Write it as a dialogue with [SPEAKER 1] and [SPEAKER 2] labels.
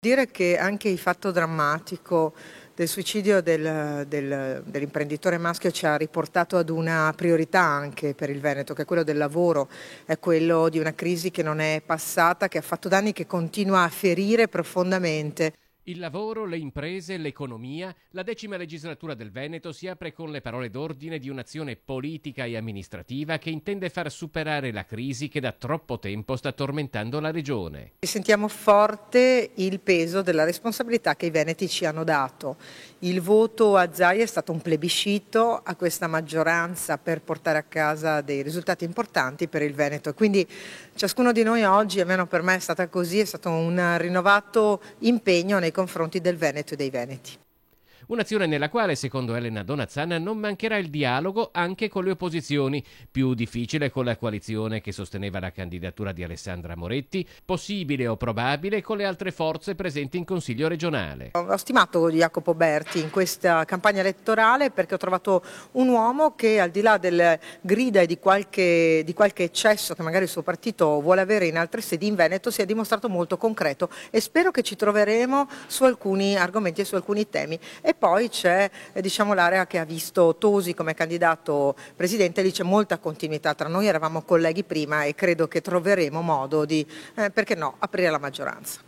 [SPEAKER 1] Dire che anche il fatto drammatico del suicidio dell'imprenditore maschio ci ha riportato ad una priorità anche per il Veneto, che è quello del lavoro, è quello di una crisi che non è passata, che ha fatto danni, che continua a ferire profondamente.
[SPEAKER 2] Il lavoro, le imprese, l'economia, la 10ª legislatura del Veneto si apre con le parole d'ordine di un'azione politica e amministrativa che intende far superare la crisi che da troppo tempo sta tormentando la regione.
[SPEAKER 1] Sentiamo forte il peso della responsabilità che i veneti ci hanno dato. Il voto a Zaia è stato un plebiscito a questa maggioranza per portare a casa dei risultati importanti per il Veneto. E quindi ciascuno di noi oggi, almeno per me è stata così, è stato un rinnovato impegno nei confronti del Veneto e dei veneti.
[SPEAKER 2] Un'azione nella quale, secondo Elena Donazzan, non mancherà il dialogo anche con le opposizioni, più difficile con la coalizione che sosteneva la candidatura di Alessandra Moretti, possibile o probabile con le altre forze presenti in Consiglio regionale.
[SPEAKER 1] Ho stimato Jacopo Berti in questa campagna elettorale perché ho trovato un uomo che, al di là delle grida e di qualche eccesso che magari il suo partito vuole avere in altre sedi, in Veneto si è dimostrato molto concreto e spero che ci troveremo su alcuni argomenti e su alcuni temi. E poi c'è l'area che ha visto Tosi come candidato presidente, lì c'è molta continuità tra noi, eravamo colleghi prima e credo che troveremo modo di, perché no, aprire la maggioranza.